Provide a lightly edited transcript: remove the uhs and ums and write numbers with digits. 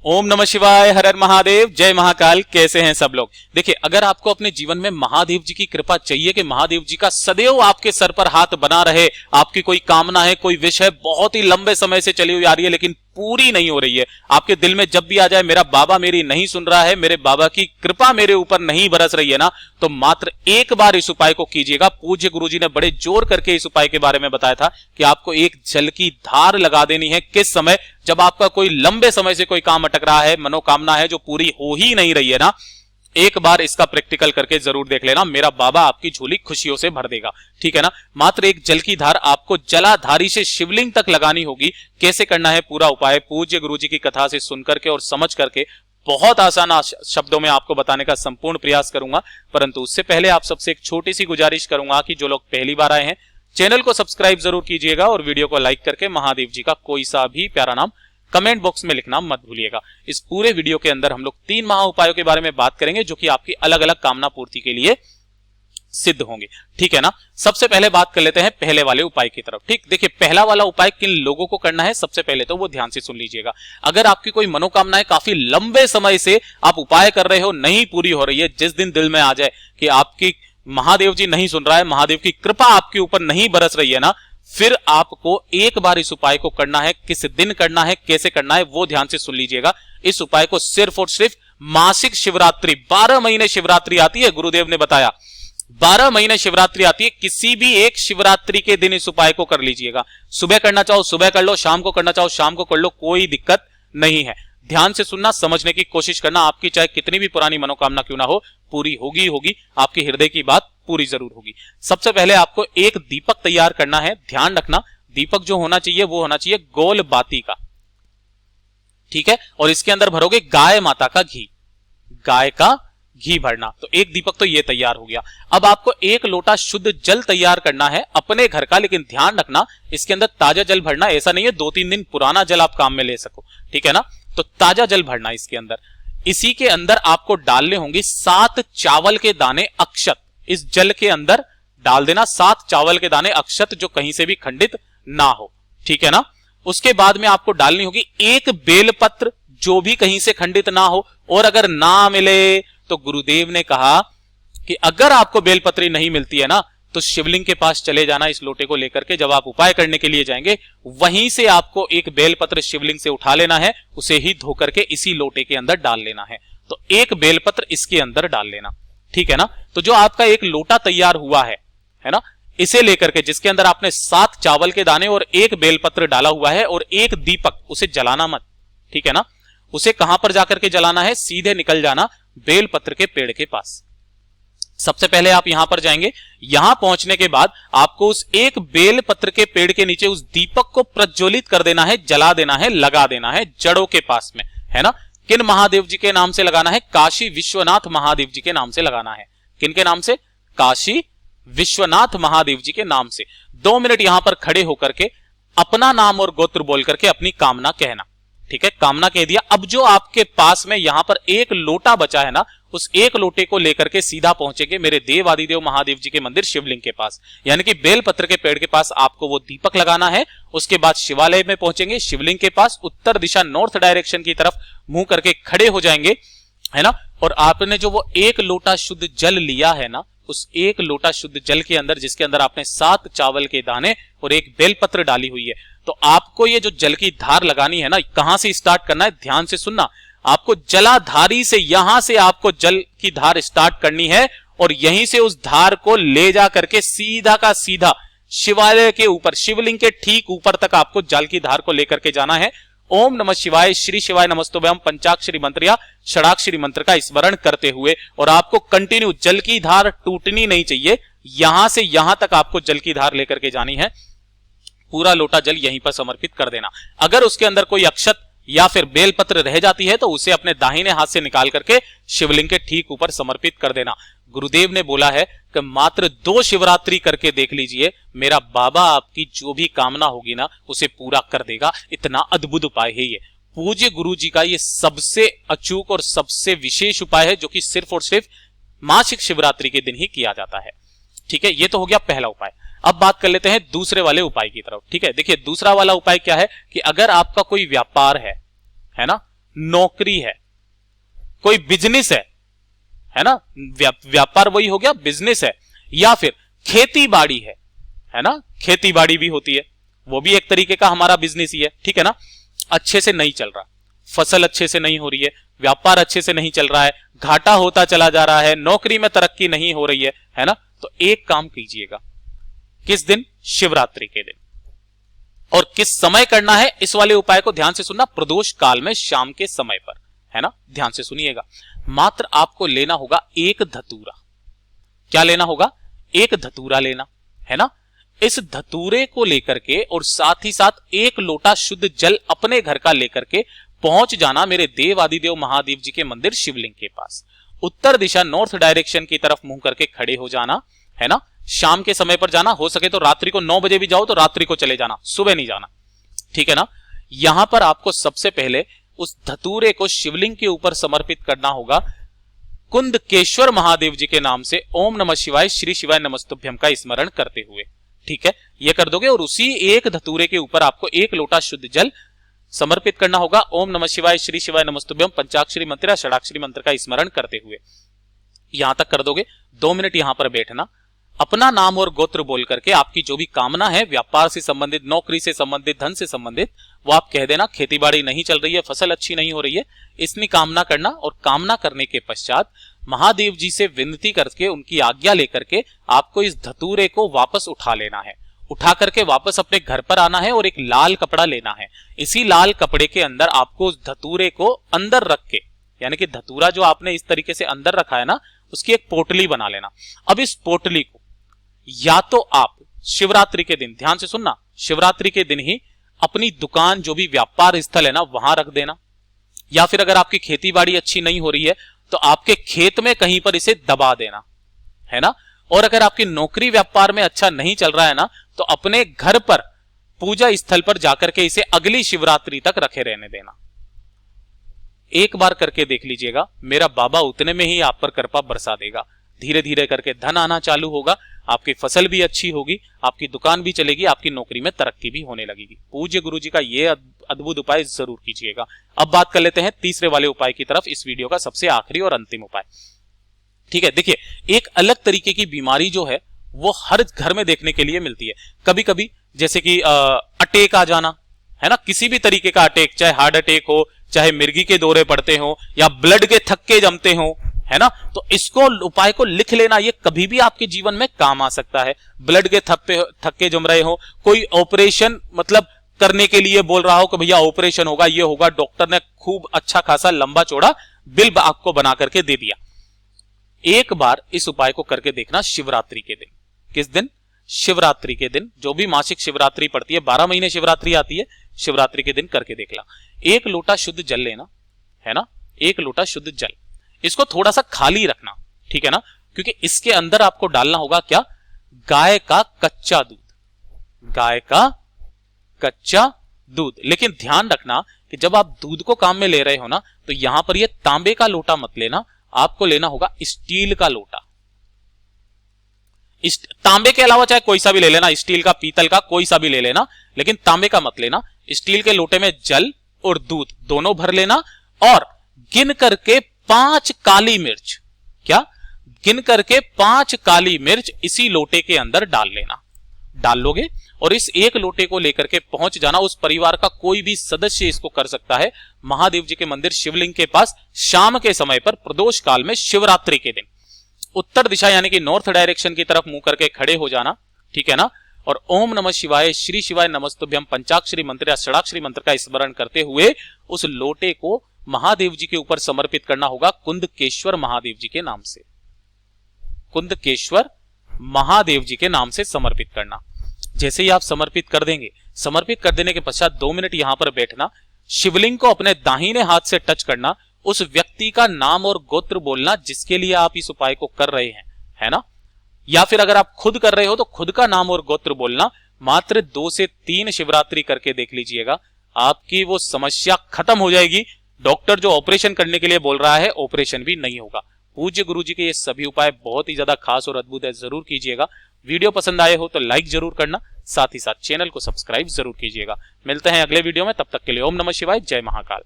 ओम नमः शिवाय, हर हर महादेव, जय महाकाल। कैसे हैं सब लोग। देखिए, अगर आपको अपने जीवन में महादेव जी की कृपा चाहिए कि महादेव जी का सदैव आपके सर पर हाथ बना रहे, आपकी कोई कामना है, कोई विश है, बहुत ही लंबे समय से चली हुई आ रही है लेकिन पूरी नहीं हो रही है, आपके दिल में जब भी आ जाए मेरा बाबा मेरी नहीं सुन रहा है, मेरे बाबा की कृपा मेरे ऊपर नहीं बरस रही है ना, तो मात्र एक बार इस उपाय को कीजिएगा। पूज्य गुरुजी ने बड़े जोर करके इस उपाय के बारे में बताया था कि आपको एक जल की धार लगा देनी है। किस समय? जब आपका कोई लंबे समय से कोई काम अटक रहा है, मनोकामना है जो पूरी हो ही नहीं रही है ना, एक बार इसका प्रैक्टिकल करके जरूर देख लेना, मेरा बाबा आपकी झोली खुशियों से भर देगा। ठीक है ना। मात्र एक जल की धार आपको जलाधारी से शिवलिंग तक लगानी होगी। कैसे करना है पूरा उपाय पूज्य गुरुजी की कथा से सुन करके और समझ करके बहुत आसान शब्दों में आपको बताने का संपूर्ण प्रयास करूंगा। परंतु उससे पहले आप सबसे एक छोटी सी गुजारिश करूंगा कि जो लोग पहली बार आए हैं, चैनल को सब्सक्राइब जरूर कीजिएगा और वीडियो को लाइक करके महादेव जी का कोई सा भी प्यारा नाम कमेंट बॉक्स में लिखना मत भूलिएगा। इस पूरे वीडियो के अंदर हम लोग 3 महा उपायों के बारे में बात करेंगे जो कि आपकी अलग अलग कामना पूर्ति के लिए सिद्ध होंगे। ठीक है ना। सबसे पहले बात कर लेते हैं पहले वाले उपाय की तरफ। ठीक, देखिए पहला वाला उपाय किन लोगों को करना है, सबसे पहले तो वो ध्यान से सुन लीजिएगा। अगर आपकी कोई मनोकामना है, काफी लंबे समय से आप उपाय कर रहे हो, नहीं पूरी हो रही है, जिस दिन दिल में आ जाए कि आपकी महादेव जी नहीं सुन रहा है, महादेव की कृपा आपके ऊपर नहीं बरस रही है ना, फिर आपको एक बार इस उपाय को करना है। किस दिन करना है, कैसे करना है, वो ध्यान से सुन लीजिएगा। इस उपाय को सिर्फ और सिर्फ मासिक शिवरात्रि, 12 महीने शिवरात्रि आती है, गुरुदेव ने बताया 12 महीने शिवरात्रि आती है, किसी भी एक शिवरात्रि के दिन इस उपाय को कर लीजिएगा। सुबह करना चाहो सुबह कर लो, शाम को करना चाहो शाम को कर लो, कोई दिक्कत नहीं है। ध्यान से सुनना, समझने की कोशिश करना, आपकी चाहे कितनी भी पुरानी मनोकामना क्यों ना हो, पूरी होगी होगी, आपके हृदय की बात पूरी जरूर होगी। सबसे पहले आपको एक दीपक तैयार करना है। ध्यान रखना, दीपक जो होना चाहिए वो होना चाहिए गोल बाती का। ठीक है। और इसके अंदर भरोगे गाय माता का घी, गाय का घी भरना। तो एक दीपक तो ये तैयार हो गया। अब आपको एक लोटा शुद्ध जल तैयार करना है अपने घर का, लेकिन ध्यान रखना इसके अंदर ताजा जल भरना। ऐसा नहीं है 2-3 दिन पुराना जल आप काम में ले सको। ठीक है ना। तो ताजा जल भरना इसके अंदर। इसी के अंदर आपको डालने होंगे 7 चावल के दाने अक्षत। इस जल के अंदर डाल देना 7 चावल के दाने अक्षत, जो कहीं से भी खंडित ना हो। ठीक है ना। उसके बाद में आपको डालनी होगी एक बेलपत्र, जो भी कहीं से खंडित ना हो। और अगर ना मिले तो गुरुदेव ने कहा कि अगर आपको बेलपत्री नहीं मिलती है ना, तो शिवलिंग के पास चले जाना इस लोटे को लेकर के। जब आप उपाय करने के लिए जाएंगे, वहीं से आपको एक बेलपत्र शिवलिंग से उठा लेना है, उसे ही धो करके इसी लोटे के अंदर डाल लेना है। तो एक बेलपत्र इसके अंदर डाल लेना। ठीक है ना। तो जो आपका एक लोटा तैयार हुआ है ना, इसे लेकर के जिसके अंदर आपने 7 चावल के दाने और एक बेलपत्र डाला हुआ है और एक दीपक, उसे जलाना मत। ठीक है ना। उसे कहां पर जाकर के जलाना है, सीधे निकल जाना बेलपत्र के पेड़ के पास। सबसे पहले आप यहां पर जाएंगे। यहां पहुंचने के बाद आपको उस एक बेलपत्र के पेड़ के नीचे उस दीपक को प्रज्वलित कर देना है, जला देना है, लगा देना है जड़ों के पास में, है ना। किन महादेव जी के नाम से लगाना है? काशी विश्वनाथ महादेव जी के नाम से लगाना है। किन के नाम से? काशी विश्वनाथ महादेव जी के नाम से। 2 मिनट यहां पर खड़े होकर के अपना नाम और गोत्र बोल करके अपनी कामना कहना। ठीक है, कामना कह दिया। अब जो आपके पास में यहां पर एक लोटा बचा है ना, उस एक लोटे को लेकर के सीधा पहुंचेंगे मेरे देव आदिदेव महादेव जी के मंदिर शिवलिंग के पास, यानी कि बेलपत्र के पेड़ के पास आपको वो दीपक लगाना है। उसके बाद शिवालय में पहुंचेंगे, शिवलिंग के पास उत्तर दिशा नॉर्थ डायरेक्शन की तरफ मुंह करके खड़े हो जाएंगे, है ना। और आपने जो वो एक लोटा शुद्ध जल लिया है ना, उस एक लोटा शुद्ध जल के अंदर, जिसके अंदर आपने 7 चावल के दाने और एक बेलपत्र डाली हुई है, तो आपको ये जो जल की धार लगानी है ना, कहां से स्टार्ट करना है, ध्यान से सुनना। आपको जलाधारी से, यहां से आपको जल की धार स्टार्ट करनी है और यहीं से उस धार को ले जा करके सीधा का सीधा शिवालय के ऊपर, शिवलिंग के ठीक ऊपर तक आपको जल की धार को लेकर के जाना है। ओम नमः शिवाय, श्री शिवाय नमस्तुभ्यम पंचाक्षरी मंत्र या षडाक्षरी मंत्र का स्मरण करते हुए, और आपको कंटिन्यू, जल की धार टूटनी नहीं चाहिए, यहां से यहां तक आपको जल की धार लेकर के जानी है। पूरा लोटा जल यहीं पर समर्पित कर देना। अगर उसके अंदर कोई अक्षत या फिर बेलपत्र रह जाती है तो उसे अपने दाहिने हाथ से निकाल करके शिवलिंग के ठीक ऊपर समर्पित कर देना। गुरुदेव ने बोला है कि मात्र 2 शिवरात्रि करके देख लीजिए, मेरा बाबा आपकी जो भी कामना होगी ना, उसे पूरा कर देगा। इतना अद्भुत उपाय है ये। पूज्य गुरु जी का ये सबसे अचूक और सबसे विशेष उपाय है, जो कि सिर्फ और सिर्फ मासिक शिवरात्रि के दिन ही किया जाता है। ठीक है, ये तो हो गया पहला उपाय। अब बात कर लेते हैं दूसरे वाले उपाय की तरफ। ठीक है, देखिए दूसरा वाला उपाय क्या है कि अगर आपका कोई व्यापार है ना, नौकरी है, कोई बिजनेस है ना, व्यापार वही हो गया, बिजनेस है, या फिर खेती बाड़ी है ना, खेती बाड़ी भी होती है, वो भी एक तरीके का हमारा बिजनेस ही है, ठीक है ना। अच्छे से नहीं चल रहा, फसल अच्छे से नहीं हो रही है, व्यापार अच्छे से नहीं चल रहा है, घाटा होता चला जा रहा है, नौकरी में तरक्की नहीं हो रही है ना, तो एक काम कीजिएगा, किस दिन? शिवरात्रि के दिन। और किस समय करना है, इस वाले उपाय को ध्यान से सुनना, प्रदोष काल में शाम के समय पर, है ना, ध्यान से सुनिएगा। मात्र आपको लेना होगा एक धतूरा। क्या लेना होगा? एक धतूरा लेना है ना। इस धतूरे को लेकर के और साथ ही साथ एक लोटा शुद्ध जल अपने घर का लेकर के पहुंच जाना मेरे देव आदिदेव महादेव जी के मंदिर शिवलिंग के पास। उत्तर दिशा नॉर्थ डायरेक्शन की तरफ मुंह करके खड़े हो जाना है ना। शाम के समय पर जाना, हो सके तो रात्रि को 9 बजे भी जाओ तो रात्रि को चले जाना, सुबह नहीं जाना, ठीक है ना। यहां पर आपको सबसे पहले उस धतूरे को शिवलिंग के ऊपर समर्पित करना होगा कुंदकेश्वर महादेव जी के नाम से ओम नमः शिवाय श्री शिवाय नमस्तुभ्यम का स्मरण करते हुए, ठीक है, ये कर दोगे। और उसी एक धतूरे के ऊपर आपको एक लोटा शुद्ध जल समर्पित करना होगा ओम नमः शिवाय श्री शिवाय नमस्तुभ्यम पंचाक्षरी मंत्र या षडाक्षरी मंत्र का स्मरण करते हुए। यहां तक कर दोगे, 2 मिनट यहां पर बैठना, अपना नाम और गोत्र बोल करके आपकी जो भी कामना है, व्यापार से संबंधित, नौकरी से संबंधित, धन से संबंधित, वो आप कह देना। खेतीबाड़ी नहीं चल रही है, फसल अच्छी नहीं हो रही है, इसमें कामना करना। और कामना करने के पश्चात महादेव जी से विनती करके उनकी आज्ञा लेकर के आपको इस धतूरे को वापस उठा लेना है। उठा करके वापस अपने घर पर आना है और एक लाल कपड़ा लेना है। इसी लाल कपड़े के अंदर आपको उस धतूरे को अंदर रख के, यानी कि धतूरा जो आपने इस तरीके से अंदर रखा है ना, उसकी एक पोटली बना लेना। अब इस पोटली को या तो आप शिवरात्रि के दिन, ध्यान से सुनना, शिवरात्रि के दिन ही अपनी दुकान, जो भी व्यापार स्थल है ना, वहां रख देना। या फिर अगर आपकी खेती बाड़ी अच्छी नहीं हो रही है तो आपके खेत में कहीं पर इसे दबा देना, है ना। और अगर आपकी नौकरी व्यापार में अच्छा नहीं चल रहा है ना, तो अपने घर पर पूजा स्थल पर जाकर के इसे अगली शिवरात्रि तक रखे रहने देना। एक बार करके देख लीजिएगा, मेरा बाबा उतने में ही आप पर कृपा बरसा देगा। धीरे धीरे करके धन आना चालू होगा, आपकी फसल भी अच्छी होगी, आपकी दुकान भी चलेगी, आपकी नौकरी में तरक्की भी होने लगेगी। पूज्य गुरु जी का ये अद्भुत उपाय जरूर कीजिएगा। अब बात कर लेते हैं तीसरे वाले उपाय की तरफ, इस वीडियो का सबसे आखिरी और अंतिम उपाय, ठीक है। देखिए, एक अलग तरीके की बीमारी जो है वो हर घर में देखने के लिए मिलती है। कभी कभी जैसे कि अटैक आ जाना, है ना, किसी भी तरीके का अटैक, चाहे हार्ट अटैक हो, चाहे मिर्गी के दौरे पड़ते हो, या ब्लड के थक्के जमते हो, है ना, तो इसको उपाय को लिख लेना, ये कभी भी आपके जीवन में काम आ सकता है। ब्लड के थक्के जम रहे हो, कोई ऑपरेशन मतलब करने के लिए बोल रहा हो कि भैया ऑपरेशन होगा, ये होगा, डॉक्टर ने खूब अच्छा खासा लंबा चौड़ा बिल आपको बना करके दे दिया, एक बार इस उपाय को करके देखना शिवरात्रि के दिन। किस दिन? शिवरात्रि के दिन। जो भी मासिक शिवरात्रि पड़ती है, 12 महीने शिवरात्रि आती है, शिवरात्रि के दिन करके देखना। एक लोटा शुद्ध जल लेना, है ना, एक लोटा शुद्ध जल, इसको थोड़ा सा खाली रखना, ठीक है ना, क्योंकि इसके अंदर आपको डालना होगा क्या? गाय का कच्चा दूध, गाय का कच्चा दूध। लेकिन ध्यान रखना कि जब आप दूध को काम में ले रहे हो ना, तो यहां पर ये तांबे का लोटा मत लेना, आपको लेना होगा स्टील का लोटा। तांबे के अलावा चाहे कोई सा भी ले लेना, स्टील का, पीतल का, कोई सा भी ले लेना, लेकिन तांबे का मत लेना। स्टील के लोटे में जल और दूध दोनों भर लेना और गिन करके 5 काली मिर्च, क्या गिन करके 5 काली मिर्च इसी लोटे के अंदर डाल लेना। डाल लोगे और इस एक लोटे को लेकर के पहुंच जाना, उस परिवार का कोई भी सदस्य इसको कर सकता है, महादेव जी के मंदिर शिवलिंग के पास शाम के समय पर प्रदोष काल में शिवरात्रि के दिन उत्तर दिशा यानी कि नॉर्थ डायरेक्शन की तरफ मुंह करके खड़े हो जाना, ठीक है ना। और ओम नमः शिवाय श्री शिवाय नमस्तुभ्यम पंचाक्षरी मंत्र या षडाक्षरी मंत्र का स्मरण करते हुए उस लोटे को महादेव जी के ऊपर समर्पित करना होगा कुंदकेश्वर महादेव जी के नाम से। कुंदकेश्वर महादेव जी के नाम से समर्पित करना। जैसे ही आप समर्पित कर देंगे, समर्पित कर देने के पश्चात 2 मिनट यहां पर बैठना, शिवलिंग को अपने दाहिने हाथ से टच करना, उस व्यक्ति का नाम और गोत्र बोलना जिसके लिए आप इस उपाय को कर रहे हैं, है ना। या फिर अगर आप खुद कर रहे हो तो खुद का नाम और गोत्र बोलना। मात्र 2 से 3 शिवरात्रि करके देख लीजिएगा, आपकी वो समस्या खत्म हो जाएगी। डॉक्टर जो ऑपरेशन करने के लिए बोल रहा है, ऑपरेशन भी नहीं होगा। पूज्य गुरु जी के ये सभी उपाय बहुत ही ज्यादा खास और अद्भुत है, जरूर कीजिएगा। वीडियो पसंद आए हो तो लाइक जरूर करना, साथ ही साथ चैनल को सब्सक्राइब जरूर कीजिएगा। मिलते हैं अगले वीडियो में, तब तक के लिए ओम नमः शिवाय, जय महाकाल।